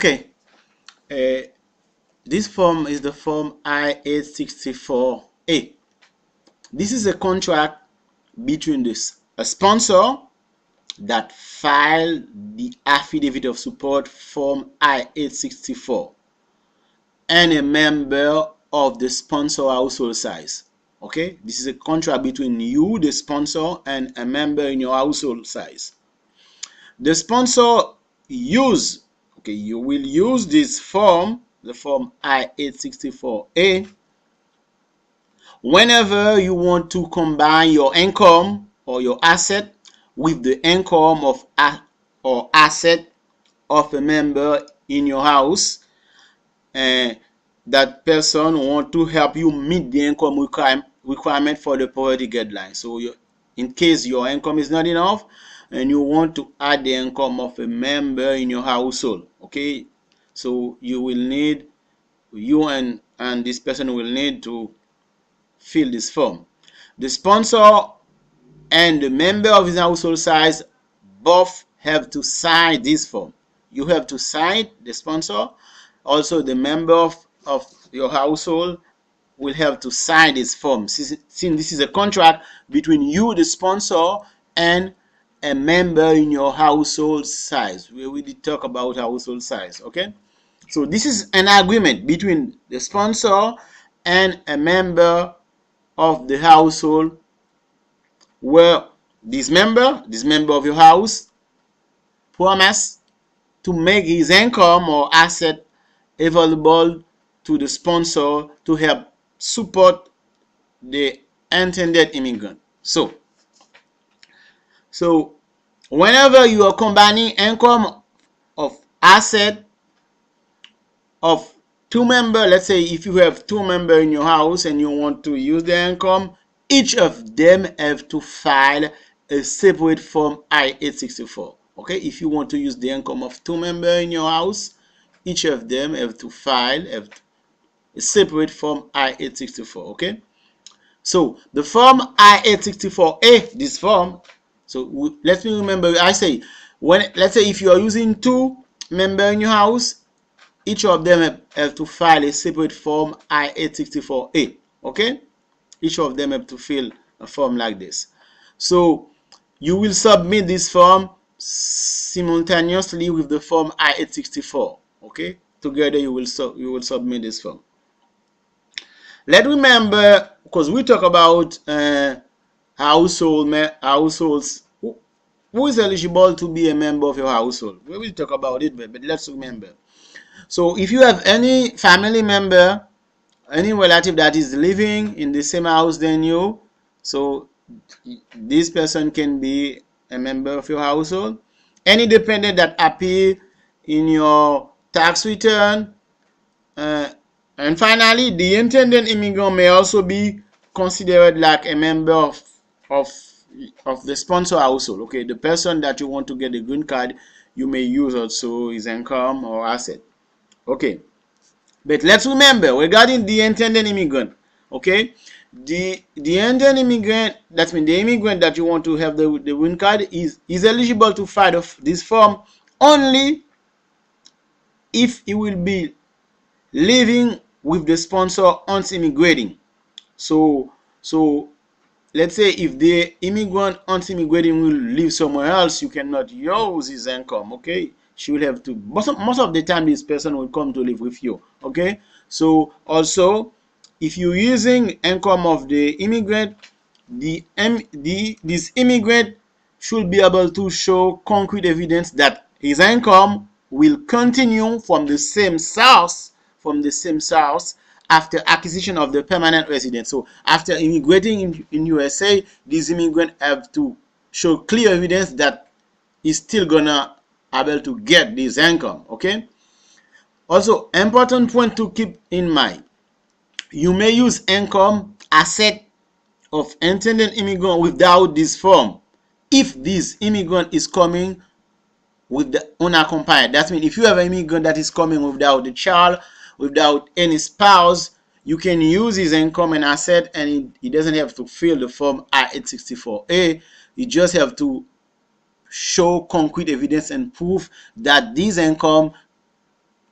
Okay, this form is the form I-864A. This is a contract between a sponsor that filed the affidavit of support form I-864 and a member of the sponsor household size. Okay, this is a contract between you, the sponsor, and a member in your household size. The sponsor you will use this form, the form I-864A, whenever you want to combine your income or your asset with the income of or asset of a member in your house, and that person want to help you meet the income requirement for the poverty guideline. So in case your income is not enough and you want to add the income of a member in your household, okay, so you and this person will need to fill this form. The sponsor and the member of his household size both have to sign this form. You have to sign, the sponsor, also the member of your household will have to sign this form, since this is a contract between you, the sponsor, and a member in your household size. We already talk about household size. Okay, so this is an agreement between the sponsor and a member of the household, where this member of your house promise to make his income or asset available to the sponsor to help support the intended immigrant. So whenever you are combining income of asset of two members, let's say if you have two members in your house and you want to use their income, each of them have to file a separate form I-864. Okay, if you want to use the income of two members in your house, each of them have to file a separate form I-864. Okay, so the form I-864A, this form, so let me remember, I say, let's say if you are using two members in your house, each of them have to file a separate form I-864A. Okay, each of them have to fill a form like this. So you will submit this form simultaneously with the form I-864. Okay, together you will submit this form. Let's remember, because we talk about households. Who is eligible to be a member of your household? We will talk about it, but let's remember. So if you have any family member, any relative that is living in the same house than you, so this person can be a member of your household. Any dependent that appear in your tax return, and finally, the intended immigrant may also be considered like a member of the sponsor household. Okay, the person that you want to get a green card, you may use also his income or asset. Okay, but let's remember regarding the intended immigrant. Okay, the intended immigrant, that means the immigrant that you want to have the green card is eligible to file this form only if he will be living with the sponsor on immigrating. So let's say if the immigrant on immigrating will live somewhere else, you cannot use his income. Okay, she will have to, most of the time this person will come to live with you. Okay, so also if you're using income of the immigrant, this immigrant should be able to show concrete evidence that his income will continue from the same source after acquisition of the permanent residence. So after immigrating in USA, this immigrant have to show clear evidence that he's still gonna able to get this income. Okay, also important point to keep in mind, you may use income asset of intended immigrant without this form if this immigrant is coming with the unaccompanied. That means if you have an immigrant that is coming without a child, without any spouse, you can use his income and asset, and he doesn't have to fill the form I-864A. You just have to show concrete evidence and proof that this income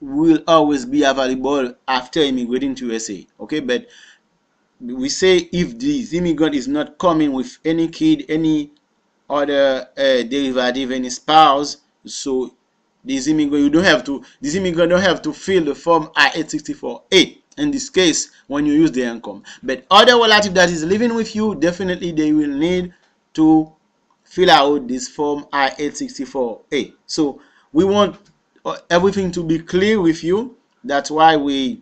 will always be available after immigrating to USA. Okay, but we say if this immigrant is not coming with any kid, any other derivative, any spouse, so this immigrant don't have to fill the form I-864A in this case when you use the income. But other relative that is living with you, definitely they will need to fill out this form I-864A. So we want everything to be clear with you. That's why we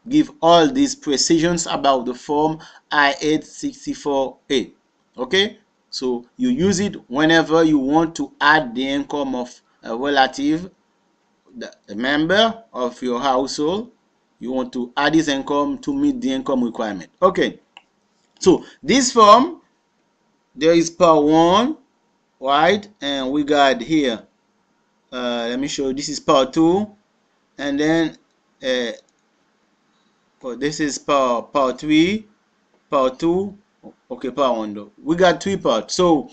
give all these precisions about the form I-864A. Okay, so you use it whenever you want to add the income of a relative, a member of your household. You want to add his income to meet the income requirement. Okay, so this form, there is part 1, right? And we got here, let me show you, this is part 2, and then this is part 3, part 2, okay, part 1 though. We got 3 parts. So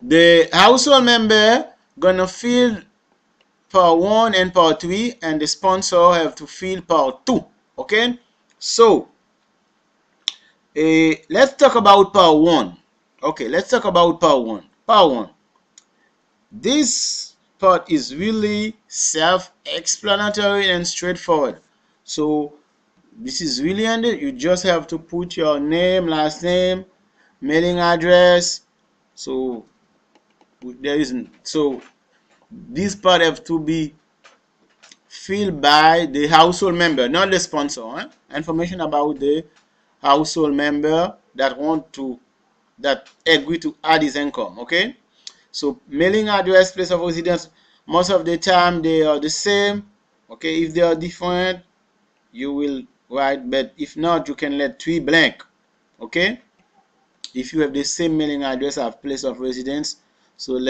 the household member gonna fill part 1 and part 3, and the sponsor have to fill part 2. Okay, so let's talk about part 1. Okay, let's talk about part 1. Part 1, this part is really self-explanatory and straightforward. So this is really handy. You just have to put your name, last name, mailing address. So there isn't, so this part have to be filled by the household member, not the sponsor. Information about the household member that agree to add his income. Okay, so mailing address, place of residence, most of the time they are the same. Okay, if they are different, you will write, but if not, you can let 3 blank. Okay, if you have the same mailing address as place of residence, so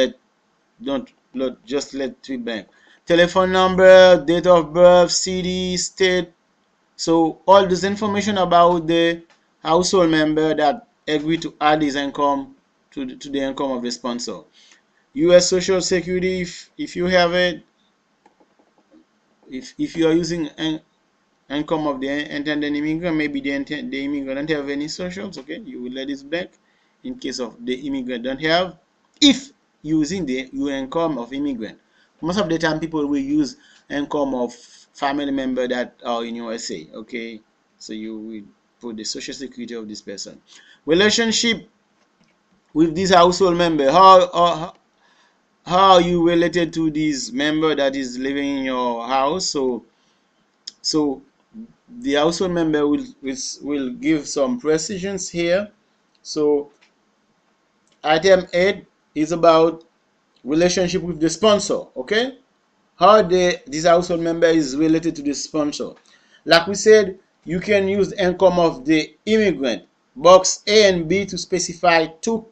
just let 3 blank. Telephone number, date of birth, city, state. So all this information about the household member that agree to add his income to the income of the sponsor. U.S. Social Security, if you have it, if you are using income of the intended immigrant, maybe the immigrant don't have any socials. Okay, you will let it blank in case of the immigrant don't have. If using your income of immigrant, most of the time people will use income of family member that are in USA. Okay, so you will put the social security of this person. Relationship with this household member, how are you related to this member that is living in your house? So the household member will give some precisions here. So item 8 is about relationship with the sponsor. Okay, how this household member is related to the sponsor. Like we said, you can use income of the immigrant, box A and B, to specify two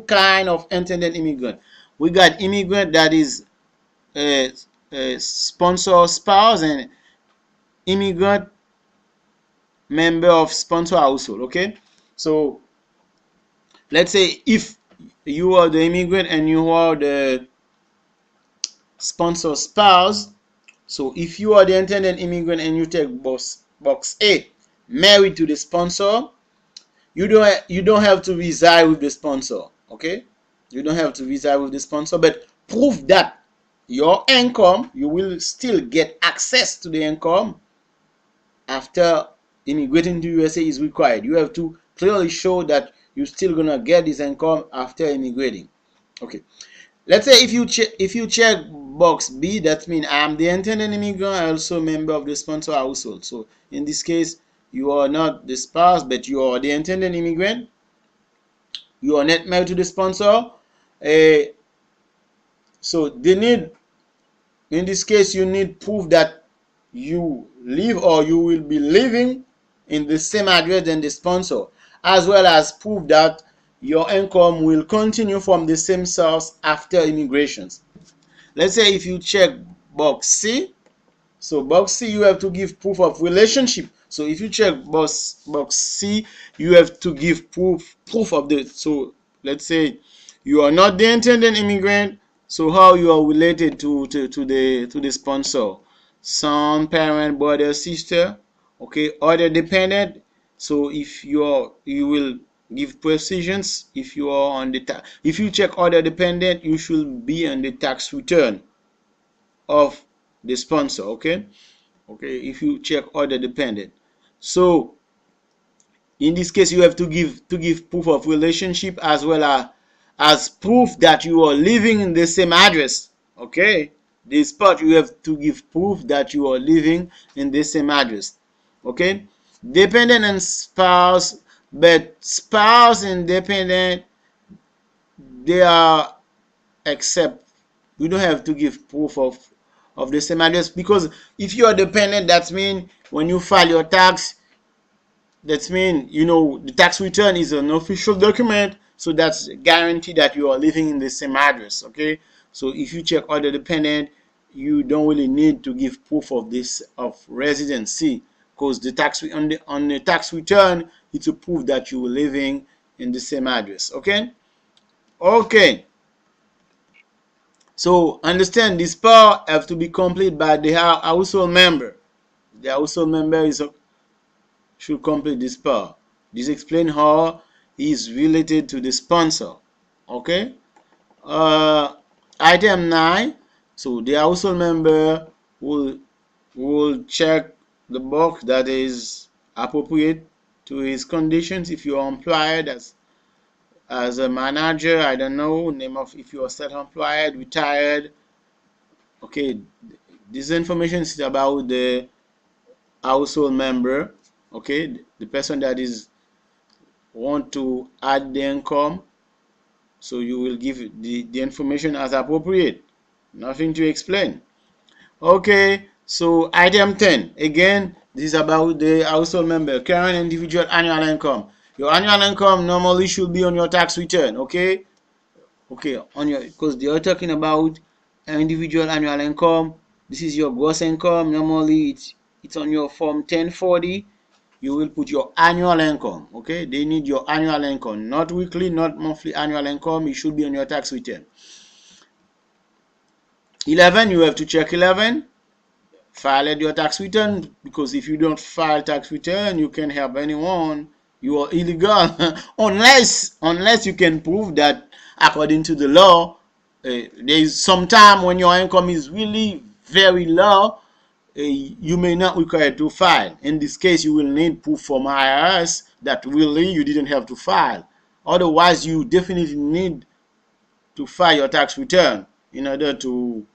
kind of intended immigrant. We got immigrant that is a sponsor spouse, and immigrant member of sponsor household. Okay, so let's say if you are the immigrant and you are the sponsor spouse, so if you are the intended immigrant and you take box A, married to the sponsor, you don't have to reside with the sponsor. Okay, you don't have to reside with the sponsor, but prove that your income, you will still get access to the income after immigrating to USA is required. You have to clearly show that you're still gonna get this income after immigrating. Okay, let's say if you check box B, that means I am the intended immigrant, I also a member of the sponsor household. So in this case, you are not the spouse, but you are the intended immigrant. You are not married to the sponsor. So they need, in this case, you need proof that you live or you will be living in the same address than the sponsor, as well as proof that your income will continue from the same source after immigrations. Let's say if you check box C, so box C, you have to give proof of relationship. So if you check box C, you have to give proof of the, so let's say you are not the intended immigrant, so how you are related to the sponsor. son, parent, brother, sister, okay, other dependent. So if you will give precisions if you are on the if you check other dependent, you should be on the tax return of the sponsor, okay. Okay, if you check other dependent. So in this case, you have to give proof of relationship as well as proof that you are living in the same address. Okay, this part you have to give proof that you are living in the same address. Okay, dependent and spouse, but spouse and dependent, they are except you don't have to give proof of the same address, because if you are dependent, that means when you file your tax, that means, the tax return is an official document, so that's a guarantee that you are living in the same address, okay. So if you check other dependent, you don't really need to give proof of this of residency, because the tax on the tax return, it's a proof that you were living in the same address, okay. Okay, so understand this part have to be complete by the household member. The household member should complete this part. This explain how he is related to the sponsor. Okay. Item 9. So the household member will check the box that is appropriate to his conditions. If you are employed as a manager, I don't know name of, if you are self-employed, retired. Okay, this information is about the household member. Okay, the person that is want to add the income, so you will give the information as appropriate, nothing to explain. Okay, so item 10, again, this is about the household member current individual annual income. Your annual income normally should be on your tax return, okay. Okay, on your, because they are talking about individual annual income. This is your gross income. Normally it's on your form 1040. You will put your annual income, okay. They need your annual income, not weekly, not monthly, annual income. It should be on your tax return. 11, you have to check 11, file your tax return, because if you don't file tax return, you can't help anyone. You are illegal unless you can prove that according to the law, there is some time when your income is really very low, you may not require to file. In this case, you will need proof from IRS that really you didn't have to file. Otherwise, you definitely need to file your tax return in order to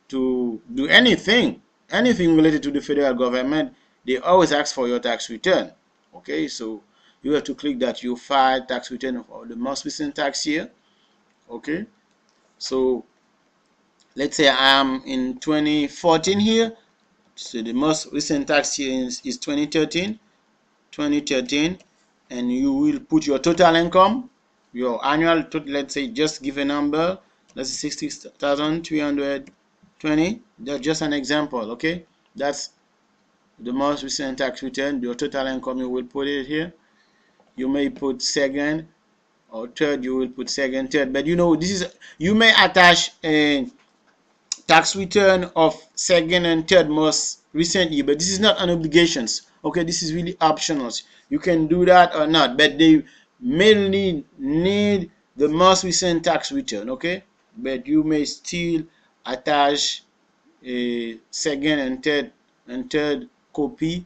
do anything related to the federal government. They always ask for your tax return. Okay, so you have to click that you file tax return for the most recent tax year. Okay, so let's say I'm in 2014 here. So the most recent tax year is 2013, and you will put your total income, your annual total. Let's say, just give a number. Let's say 60,320. That's just an example, okay? That's the most recent tax return. Your total income, you will put it here. You may put second or third. You will put second, third. But this is, you may attach a tax return of second and third most recent year, but this is not an obligations, okay. This is really optional. You can do that or not, but they mainly need the most recent tax return, okay. But you may still attach a second and third copy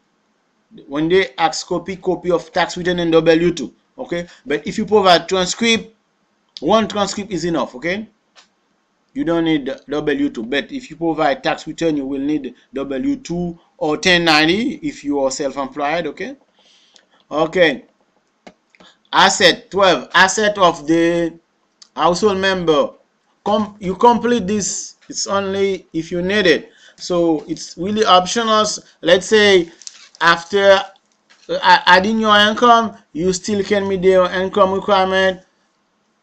when they ask copy of tax return and W2, okay. But if you provide transcript, one transcript is enough, okay. You don't need W2, but if you provide tax return, you will need W2 or 1090 if you are self-employed, okay. Okay, asset 12, asset of the household member. You complete this, it's only if you need it, so it's really optional. Let's say after adding your income, you still can meet the income requirement,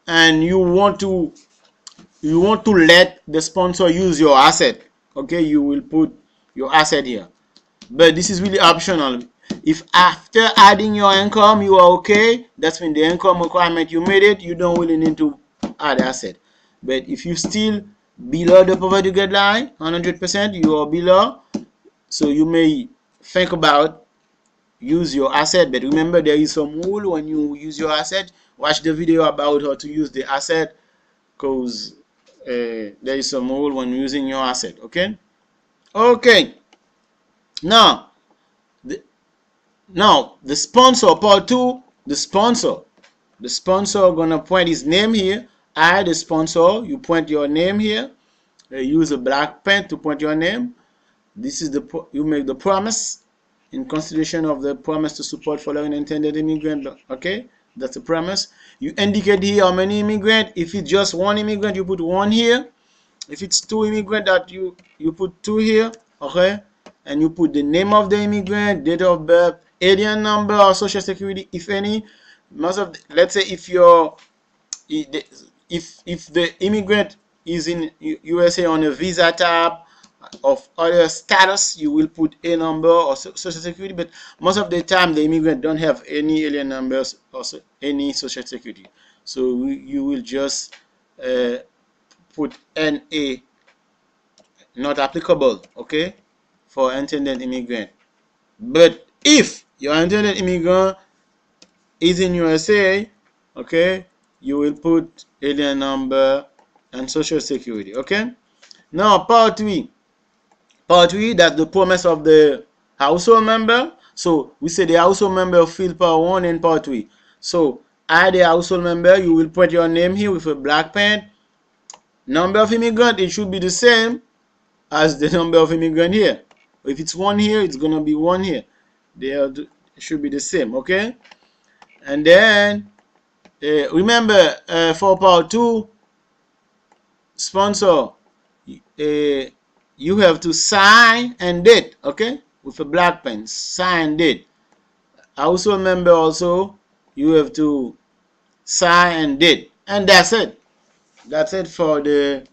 and you want to let the sponsor use your asset, okay. You will put your asset here, but this is really optional. If after adding your income you are okay, that's when the income requirement you made it, you don't really need to add asset. But if you still below the poverty guideline 100%, you are below, So you may think about use your asset, but remember there is some rule when you use your asset. Watch the video about how to use the asset, because there is some rule when using your asset. Okay, now the, the sponsor, part 2. The sponsor gonna point his name here. I, the sponsor, you point your name here. Use a black pen to point your name. This is you make the promise in consideration of the promise to support following intended immigrant. Okay, that's a promise. You indicate here how many immigrant. If it's just one immigrant, you put 1 here. If it's 2 immigrant, that you put 2 here. Okay, and you put the name of the immigrant, date of birth, alien number or social security, if any. Let's say if you're if the immigrant is in USA on a visa tab of other status, you will put a number or social security, but most of the time the immigrant don't have any alien numbers or any social security, so you will just put NA, not applicable, okay, for intended immigrant. But if your intended immigrant is in USA, okay, you will put alien number and social security. Okay, now part 3. That's the promise of the household member. So we say the household member field part 1 and part 3. So I, the household member, you will put your name here with a black pen. Number of immigrant, it should be the same as the number of immigrant here. If it's 1 here, it's gonna be 1 here. It should be the same. Okay, and then remember, for part 2, sponsor, you have to sign and date, okay, with a black pen. Sign, date. Household member also, you have to sign and date, and that's it. That's it for the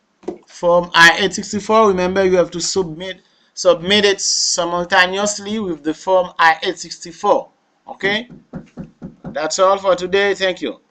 form I-864. Remember, you have to submit it simultaneously with the form I-864. Okay, that's all for today. Thank you.